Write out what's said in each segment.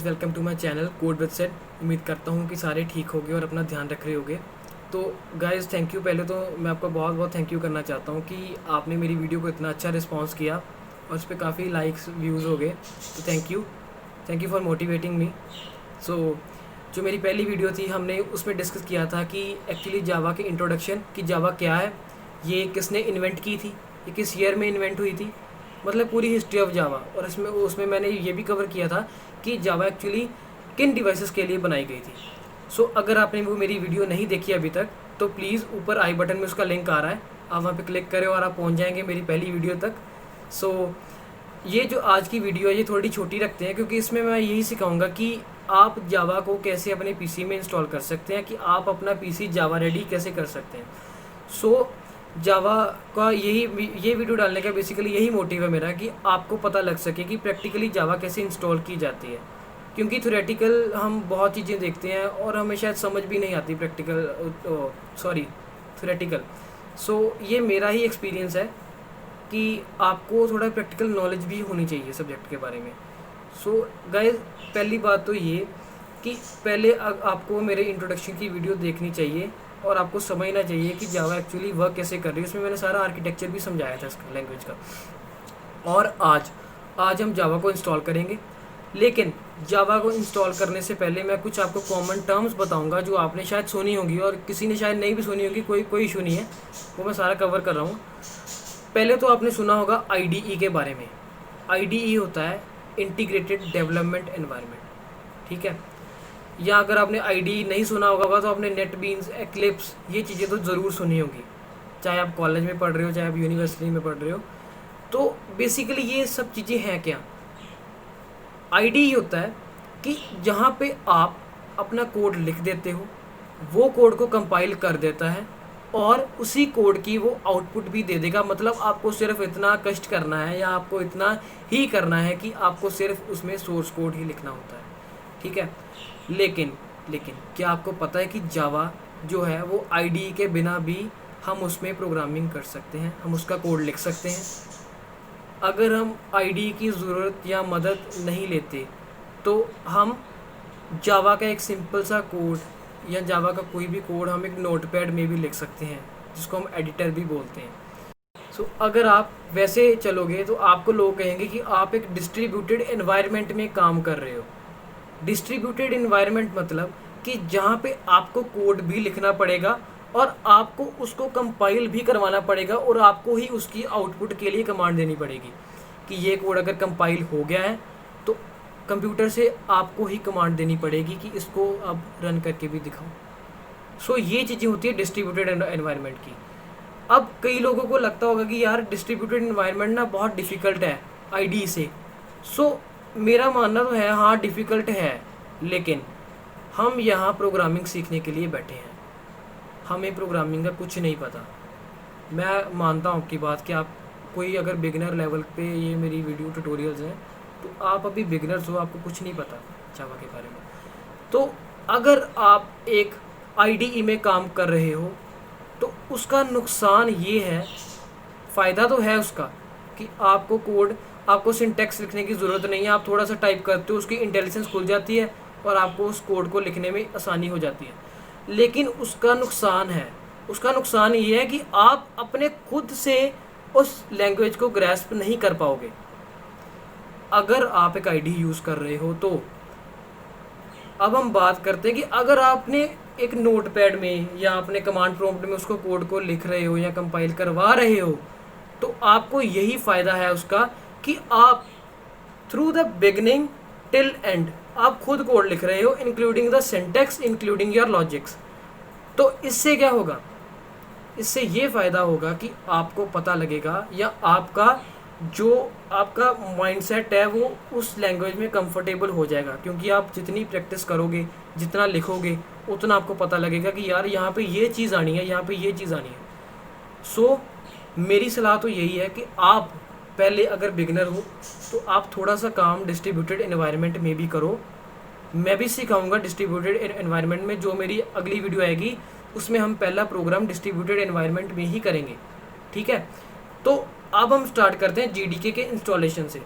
Welcome to my channel code with set. उम्मीद करता हूँ कि सारे ठीक होंगे और अपना ध्यान रख रहे होंगे। तो गाइस थैंक यू। पहले तो मैं आपका बहुत बहुत थैंक यू करना चाहता हूँ कि आपने मेरी वीडियो को इतना अच्छा रिस्पांस किया और उस पर काफ़ी लाइक्स व्यूज़ हो गए। तो thank you for motivating me. So जो मेरी पहली वीडियो थी हमने उसमें डिस्कस किया था कि एक्चुअली जावा के इंट्रोडक्शन कि जावा क्या है, ये किसने इन्वेंट की थी, ये किस ईयर में इन्वेंट हुई थी, मतलब पूरी हिस्ट्री ऑफ जावा। और इसमें उसमें मैंने ये भी कवर किया था कि जावा एक्चुअली किन डिवाइसेस के लिए बनाई गई थी। सो अगर आपने वो मेरी वीडियो नहीं देखी अभी तक तो प्लीज़ ऊपर आई बटन में उसका लिंक आ रहा है, आप वहाँ पे क्लिक करें और आप पहुँच जाएंगे मेरी पहली वीडियो तक। सो ये जो आज की वीडियो है ये थोड़ी छोटी रखते हैं क्योंकि इसमें मैं यही सिखाऊंगा कि आप जावा को कैसे अपने पीसी में इंस्टॉल कर सकते हैं, कि आप अपना पीसी जावा रेडी कैसे कर सकते हैं। सो जावा का ये वीडियो डालने का बेसिकली यही मोटिव है मेरा कि आपको पता लग सके कि प्रैक्टिकली जावा कैसे इंस्टॉल की जाती है। क्योंकि थ्योरेटिकल हम बहुत चीज़ें देखते हैं और हमें शायद समझ भी नहीं आती थ्योरेटिकल। सो ये मेरा ही एक्सपीरियंस है कि आपको थोड़ा प्रैक्टिकल नॉलेज भी होनी चाहिए सब्जेक्ट के बारे में। सो गाइस पहली बात तो ये कि पहले आपको मेरे इंट्रोडक्शन की वीडियो देखनी चाहिए और आपको समझना चाहिए कि जावा एक्चुअली वर्क कैसे कर रही है। उसमें मैंने सारा आर्किटेक्चर भी समझाया था इसका लैंग्वेज का। और आज हम जावा को इंस्टॉल करेंगे, लेकिन जावा को इंस्टॉल करने से पहले मैं कुछ आपको कॉमन टर्म्स बताऊंगा जो आपने शायद सुनी होंगी और किसी ने शायद नहीं भी सुनी होगी, कोई इशू नहीं है, वो मैं सारा कवर कर रहा हूँ। पहले तो आपने सुना होगा IDE के बारे में। IDE होता है इंटीग्रेटेड डेवलपमेंट एनवायरनमेंट, ठीक है। या अगर आपने IDE नहीं सुना होगा तो आपने नेटबीन्स, एक्लिप्स, ये चीज़ें तो ज़रूर सुनी होगी, चाहे आप कॉलेज में पढ़ रहे हो चाहे आप यूनिवर्सिटी में पढ़ रहे हो। तो बेसिकली ये सब चीज़ें हैं क्या। IDE होता है कि जहाँ पे आप अपना कोड लिख देते हो, वो कोड को कंपाइल कर देता है और उसी कोड की वो आउटपुट भी दे देगा। मतलब आपको सिर्फ इतना कष्ट करना है या आपको इतना ही करना है कि आपको सिर्फ उसमें सोर्स कोड ही लिखना होता है, ठीक है। लेकिन क्या आपको पता है कि जावा जो है वो IDE के बिना भी हम उसमें प्रोग्रामिंग कर सकते हैं, हम उसका कोड लिख सकते हैं। अगर हम IDE की ज़रूरत या मदद नहीं लेते तो हम जावा का एक सिंपल सा कोड या जावा का कोई भी कोड हम एक नोटपैड में भी लिख सकते हैं, जिसको हम एडिटर भी बोलते हैं। सो अगर आप वैसे चलोगे तो आपको लोग कहेंगे कि आप एक डिस्ट्रीब्यूटेड एनवायरनमेंट में काम कर रहे हो। डिस्ट्रीब्यूटेड एनवायरनमेंट मतलब कि जहाँ पे आपको कोड भी लिखना पड़ेगा और आपको उसको कंपाइल भी करवाना पड़ेगा और आपको ही उसकी आउटपुट के लिए कमांड देनी पड़ेगी कि ये कोड अगर कंपाइल हो गया है तो कंप्यूटर से आपको ही कमांड देनी पड़ेगी कि इसको अब रन करके भी दिखाओ। सो ये चीज़ें होती है डिस्ट्रीब्यूटेड एनवायरनमेंट की। अब कई लोगों को लगता होगा कि यार डिस्ट्रीब्यूटेड एनवायरनमेंट ना बहुत डिफ़िकल्ट है IDE से। सो मेरा मानना तो है हाँ डिफ़िकल्ट है, लेकिन हम यहाँ प्रोग्रामिंग सीखने के लिए बैठे हैं, हमें प्रोग्रामिंग का कुछ नहीं पता। मैं मानता हूँ आपकी बात कि आप कोई अगर बिगिनर लेवल पे ये मेरी वीडियो ट्यूटोरियल्स हैं तो आप अभी बिगिनर्स हो, आपको कुछ नहीं पता जावा के बारे में। तो अगर आप एक IDE में काम कर रहे हो तो उसका नुकसान ये है, फ़ायदा तो है उसका कि आपको सिंटैक्स लिखने की ज़रूरत नहीं है। आप थोड़ा सा टाइप करते हो, उसकी इंटेलिजेंस खुल जाती है और आपको उस कोड को लिखने में आसानी हो जाती है। लेकिन उसका नुकसान ये है कि आप अपने खुद से उस लैंग्वेज को ग्रैस्प नहीं कर पाओगे। अगर आप एक IDE यूज़ कर रहे हो तो अब हम बात करते हैं कि अगर आपने एक नोटपैड में या अपने कमांड प्रॉम्प्ट में उसको कोड को लिख रहे हो या कंपाइल करवा रहे हो तो आपको यही फ़ायदा है उसका कि आप through the beginning till and आप खुद कोड लिख रहे हो, including the syntax, including your logics. तो इससे क्या होगा, इससे ये फ़ायदा होगा कि आपको पता लगेगा या आपका माइंडसेट है वो उस लैंग्वेज में कंफर्टेबल हो जाएगा। क्योंकि आप जितनी प्रैक्टिस करोगे, जितना लिखोगे, उतना आपको पता लगेगा कि यार यहाँ पे ये चीज़ आनी है, यहाँ पे ये चीज़ आनी है। सो मेरी सलाह तो यही है कि आप पहले अगर बिगनर हो तो आप थोड़ा सा काम डिस्ट्रीब्यूटेड एनवायरनमेंट में भी करो। मैं भी सिखाऊंगा डिस्ट्रीब्यूटेड एनवायरनमेंट में, जो मेरी अगली वीडियो आएगी उसमें हम पहला प्रोग्राम डिस्ट्रीब्यूटेड एनवायरनमेंट में ही करेंगे, ठीक है। तो अब हम स्टार्ट करते हैं JDK के इंस्टॉलेशन से।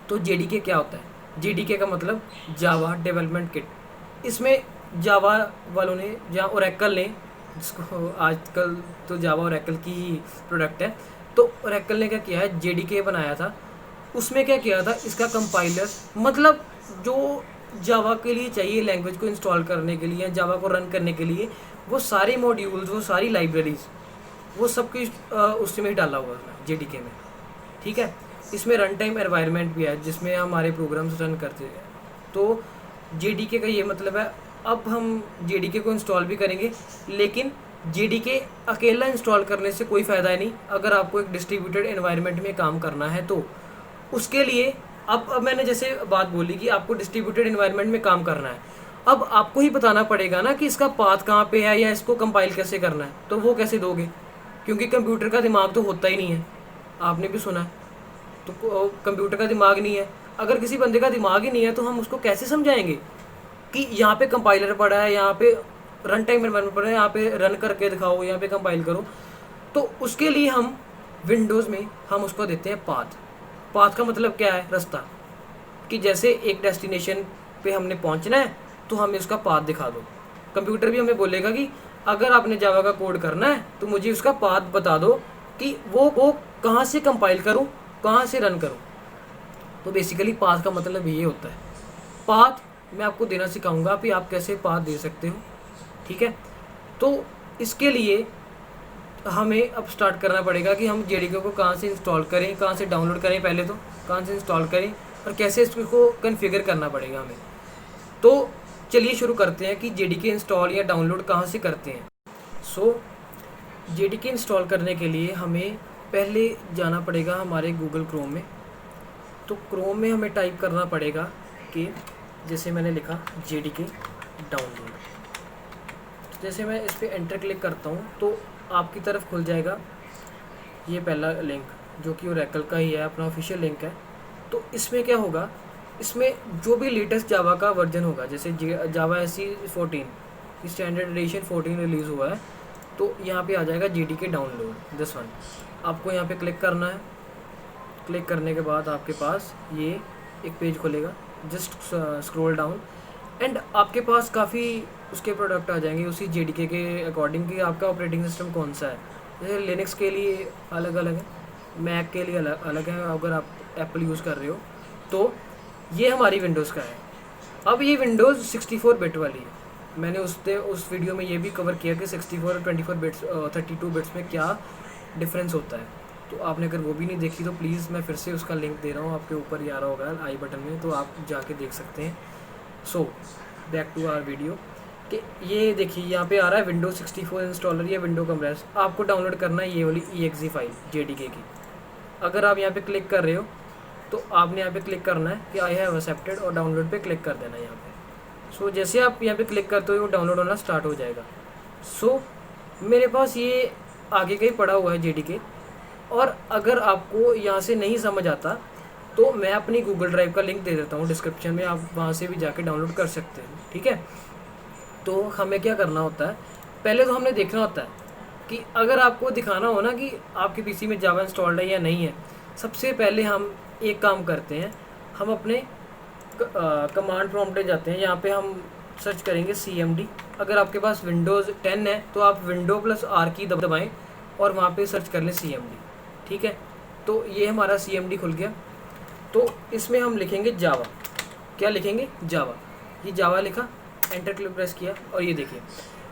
तो JDK क्या होता है? JDK का मतलब जावा डेवलपमेंट किट। इसमें जावा वालों ने या ओरेकल ने, जिसको आजकल तो जावा ओरेकल की ही प्रोडक्ट है, तो ओरेकल ने क्या किया है, JDK बनाया था। उसमें क्या किया था, इसका कंपाइलर, मतलब जो जावा के लिए चाहिए लैंग्वेज को इंस्टॉल करने के लिए या जावा को रन करने के लिए, वो सारे मॉड्यूल्स, वो सारी लाइब्रेरीज, वो सब कुछ उसमें ही डाला हुआ है JDK में। ठीक है, इसमें रन टाइम एनवायरनमेंट भी है जिसमें हमारे प्रोग्राम्स रन करते हैं। तो JDK का ये मतलब है, अब हम JDK को इंस्टॉल भी करेंगे, लेकिन JDK अकेला इंस्टॉल करने से कोई फ़ायदा नहीं। अगर आपको एक डिस्ट्रीब्यूटेड एनवायरनमेंट में काम करना है तो उसके लिए अब मैंने जैसे बात बोली कि आपको डिस्ट्रीब्यूटेड एनवायरनमेंट में काम करना है, अब आपको ही बताना पड़ेगा ना कि इसका पाथ कहाँ पे है या इसको कंपाइल कैसे करना है। तो वो कैसे दोगे, क्योंकि कंप्यूटर का दिमाग तो होता ही नहीं है, आपने भी सुना है। तो कंप्यूटर का दिमाग नहीं है, अगर किसी बंदे का दिमाग ही नहीं है तो हम उसको कैसे समझाएंगे कि यहाँ पे कंपाइलर पड़ा है, यहाँ पे रन टाइम एनवायरनमेंट पड़ा है, यहाँ पे रन करके दिखाओ, यहाँ पे कंपाइल करो। तो उसके लिए हम विंडोज़ में हम उसको देते हैं पाथ। पाथ का मतलब क्या है, रास्ता, कि जैसे एक डेस्टिनेशन पे हमने पहुंचना है तो हमें उसका पाथ दिखा दो। कंप्यूटर भी हमें बोलेगा कि अगर आपने जावा का कोड करना है तो मुझे उसका पाथ बता दो कि वो कहाँ से कंपाइल करूँ, कहाँ से रन करूँ। तो बेसिकली पाथ का मतलब ये होता है। पाथ मैं आपको देना सिखाऊंगा कि आप कैसे पाथ दे सकते हो। ठीक है, तो इसके लिए हमें अब स्टार्ट करना पड़ेगा कि हम JDK को कहाँ से इंस्टॉल करें, कहाँ से डाउनलोड करें, पहले तो कहाँ से इंस्टॉल करें और कैसे इसको कॉन्फ़िगर करना पड़ेगा हमें। तो चलिए शुरू करते हैं कि JDK इंस्टॉल या डाउनलोड कहाँ से करते हैं। सो JDK इंस्टॉल करने के लिए हमें पहले जाना पड़ेगा हमारे गूगल क्रोम में। तो क्रोम में हमें टाइप करना पड़ेगा कि जैसे मैंने लिखा JDK डाउनलोड। जैसे मैं इस पर एंटर क्लिक करता हूँ तो आपकी तरफ खुल जाएगा ये पहला लिंक, जो कि ओरेकल का ही है, अपना ऑफिशियल लिंक है। तो इसमें क्या होगा, इसमें जो भी लेटेस्ट जावा का वर्जन होगा, जैसे जावा SE 14 स्टैंडर्ड एडिशन 14 रिलीज़ हुआ है, तो यहाँ पे आ जाएगा JDK डाउनलोड दिस वन। आपको यहाँ पे क्लिक करना है। क्लिक करने के बाद आपके पास ये एक पेज खुलेगा, जस्ट स्क्रॉल डाउन एंड आपके पास काफ़ी उसके प्रोडक्ट आ जाएंगे उसी JDK के अकॉर्डिंग कि आपका ऑपरेटिंग सिस्टम कौन सा है। जैसे लिनक्स के लिए अलग अलग है, मैक के लिए अलग अलग है, अगर आप एप्पल यूज़ कर रहे हो तो। ये हमारी विंडोज़ का है। अब ये विंडोज़ 64 बिट वाली है। मैंने उस वीडियो में ये भी कवर किया कि 64 और 24 बिट्स 32 बिट्स में क्या डिफरेंस होता है। तो आपने अगर वो भी नहीं देखी तो प्लीज़ मैं फिर से उसका लिंक दे रहा हूँ, आपके ऊपर ही आ रहा होगा आई बटन में, तो आप जाके देख सकते हैं। So back to our video कि ये देखिए यहाँ पे आ रहा है विंडोज 64 इंस्टॉलर या विंडो कंप्रेस। आपको डाउनलोड करना है ये वाली EXE फाइल JDK की। अगर आप यहाँ पे क्लिक कर रहे हो तो आपने यहाँ पे क्लिक करना है कि आई हैव एक्सेप्टेड और डाउनलोड पे क्लिक कर देना है यहाँ पे। सो जैसे आप यहाँ पे क्लिक करते हो वो डाउनलोड होना स्टार्ट हो जाएगा। सो मेरे पास ये आगे का ही पड़ा हुआ है JDK, और अगर आपको यहाँ से नहीं समझ आता तो मैं अपनी गूगल ड्राइव का लिंक दे देता हूँ डिस्क्रिप्शन में, आप वहाँ से भी जाके डाउनलोड कर सकते हैं। ठीक है, तो हमें क्या करना होता है, पहले तो हमने देखना होता है कि अगर आपको दिखाना हो ना कि आपके PC में जावा इंस्टॉल्ड है या नहीं है, सबसे पहले हम एक काम करते हैं, हम अपने कमांड प्रॉम्प्ट पे जाते हैं। यहाँ पे हम सर्च करेंगे CMD। अगर आपके पास विंडोज़ 10 है तो आप विंडो प्लस R की दबाएँ और वहाँ पे सर्च कर लें CMD। ठीक है, तो ये हमारा CMD खुल गया। तो इसमें हम लिखेंगे जावा। क्या लिखेंगे, जावा। ये जावा लिखा, एंटर क्लिक प्रेस किया और ये देखिए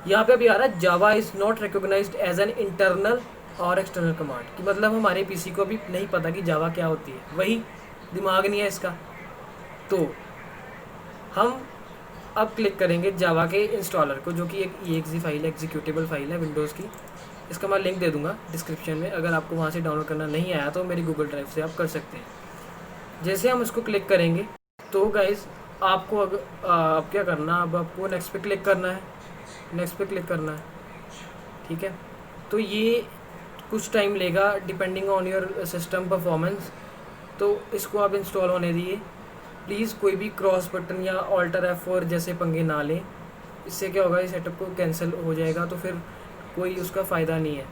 यहाँ पे अभी आ रहा है Java is not recognized as an internal or external command, कि मतलब हमारे PC को भी नहीं पता कि जावा क्या होती है, वही दिमाग नहीं है इसका। तो हम अब क्लिक करेंगे जावा के इंस्टॉलर को, जो कि एक EXE फाइल है, एग्जीक्यूटेबल फाइल है विंडोज़ की। इसका मैं लिंक दे दूंगा डिस्क्रिप्शन में, अगर आपको वहाँ से डाउनलोड करना नहीं आया तो मेरी गूगल ड्राइव से आप कर सकते हैं। जैसे हम इसको क्लिक करेंगे तो गाइज़ आपको अब क्या करना, अब आपको नेक्स्ट पे क्लिक करना है, नेक्स्ट पे क्लिक करना है। ठीक है, तो ये कुछ टाइम लेगा depending on your system performance. तो इसको आप इंस्टॉल होने दिए। प्लीज़ कोई भी क्रॉस बटन या ऑल्टर F4 जैसे पंगे ना लें, इससे क्या होगा, इस सेटअप को कैंसिल हो जाएगा, तो फिर कोई उसका फ़ायदा नहीं है।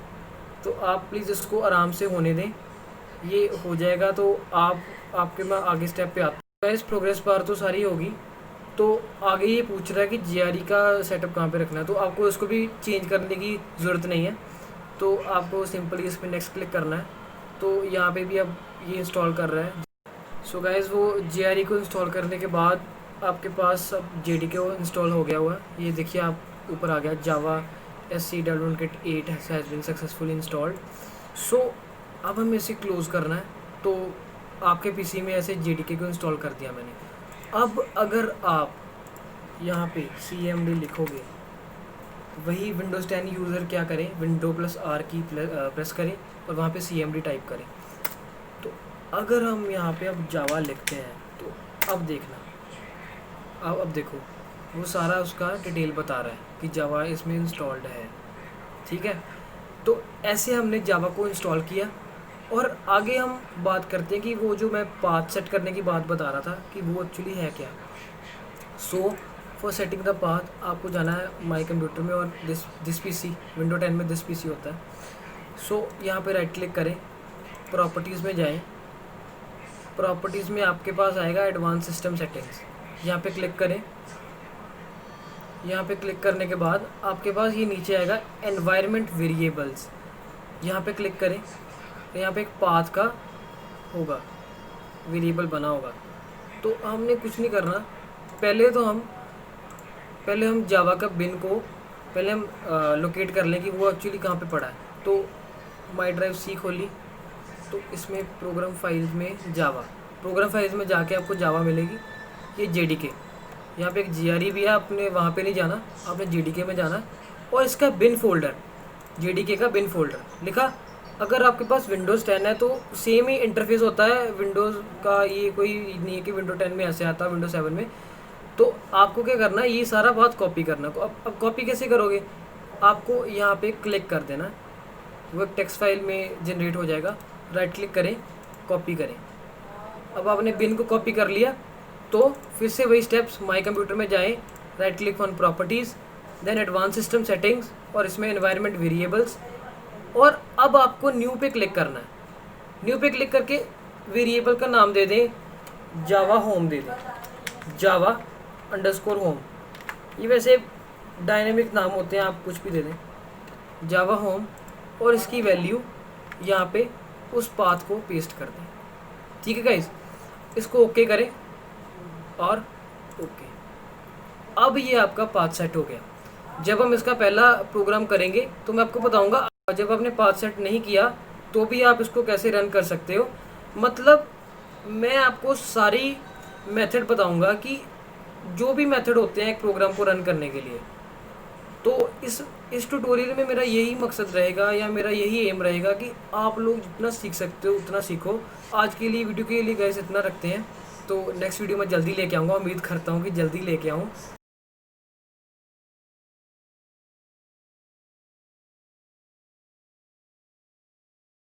तो आप प्लीज़ इसको आराम से होने दें, ये हो जाएगा तो आपके मैं आगे स्टेप पे आता हूँ। गाइस प्रोग्रेस बार तो सारी होगी, तो आगे ये पूछ रहा है कि जीआरई का सेटअप कहाँ पे रखना है, तो आपको इसको भी चेंज करने की ज़रूरत नहीं है। तो आपको सिंपली इस पर नेक्स्ट क्लिक करना है। तो यहाँ पे भी अब ये इंस्टॉल कर रहा है। सो गाइस वो जीआरई को इंस्टॉल करने के बाद आपके पास अब जेडीके इंस्टॉल हो गया हुआ है। ये देखिए आप ऊपर आ गया Java SC development kit 8 has been successfully installed. So अब हमें इसे क्लोज़ करना है। तो आपके पीसी में ऐसे जेडीके को इंस्टॉल कर दिया मैंने। अब अगर आप यहाँ पे CMD लिखोगे, वही विंडोज़ 10 यूज़र क्या करें, Windows+R की प्रेस करें और वहाँ पे CMD टाइप करें। तो अगर हम यहाँ पे अब जावा लिखते हैं तो अब देखना, अब देखो वो सारा उसका डिटेल बता रहा है कि जावा इसमें इंस्टॉल्ड है। ठीक है, तो ऐसे हमने जावा को इंस्टॉल किया। और आगे हम बात करते हैं कि वो जो मैं पाथ सेट करने की बात बता रहा था कि वो एक्चुअली है क्या। So for setting the path आपको जाना है माई कंप्यूटर में और दिस पीसी विंडो 10 में दिस पीसी होता है। सो यहाँ पे राइट क्लिक करें, प्रॉपर्टीज़ में जाएं। प्रॉपर्टीज़ में आपके पास आएगा एडवांस सिस्टम सेटिंग्स, यहाँ पे क्लिक करें। यहाँ पे क्लिक करने के बाद आपके पास ये नीचे आएगा एनवायरनमेंट वेरिएबल्स, यहाँ पे क्लिक करें। यहाँ पे एक पाथ का होगा, वेरिएबल बना होगा। तो हमने कुछ नहीं करना, पहले हम जावा का बिन को पहले हम लोकेट कर लें कि वो एक्चुअली कहाँ पे पड़ा है। तो माई ड्राइव C खोली, तो इसमें प्रोग्राम फाइल्स में जावा, प्रोग्राम फाइल्स में जाके आपको जावा मिलेगी। ये जेडीके, यहाँ पे एक जीआरई भी है, आपने वहाँ पे नहीं जाना, आपने जेडीके में जाना और इसका बिन फोल्डर, जेडीके का बिन फोल्डर लिखा। अगर आपके पास विंडोज़ 10 है तो सेम ही इंटरफेस होता है विंडोज़ का, ये कोई नहीं है कि विंडो 10 में ऐसे आता है विंडो 7 में। तो आपको क्या करना है, ये सारा बात कॉपी करना। अब कॉपी कैसे करोगे, आपको यहाँ पे क्लिक कर देना, वो एक टेक्स्ट फाइल में जनरेट हो जाएगा। राइट क्लिक करें, कॉपी करें। अब आपने बिन को कॉपी कर लिया, तो फिर से वही स्टेप्स, माई कंप्यूटर में जाएं, right click on properties, then advance system settings और इसमें एनवायरनमेंट वेरिएबल्स। और अब आपको न्यू पे क्लिक करना है। न्यू पे क्लिक करके वेरिएबल का नाम दे दें जावा होम, दे दें जावा अंडरस्कोर होम। ये वैसे डायनेमिक नाम होते हैं, आप कुछ भी दे दें जावा होम। और इसकी वैल्यू यहाँ पे उस पाथ को पेस्ट कर दें। ठीक है गाइस, इसको ओके करें और ओके। अब ये आपका पाथ सेट हो गया। जब हम इसका पहला प्रोग्राम करेंगे तो मैं आपको बताऊंगा, जब आपने पाथ सेट नहीं किया तो भी आप इसको कैसे रन कर सकते हो। मतलब मैं आपको सारी मेथड बताऊंगा कि जो भी मेथड होते हैं एक प्रोग्राम को रन करने के लिए। तो इस ट्यूटोरियल में मेरा यही मकसद रहेगा, या मेरा यही एम रहेगा कि आप लोग जितना सीख सकते हो उतना सीखो। आज के लिए वीडियो के लिए गाइस इतना रखते हैं, तो नेक्स्ट वीडियो मैं जल्दी लेके आऊँगा, उम्मीद करता हूँ कि जल्दी लेके आऊँ।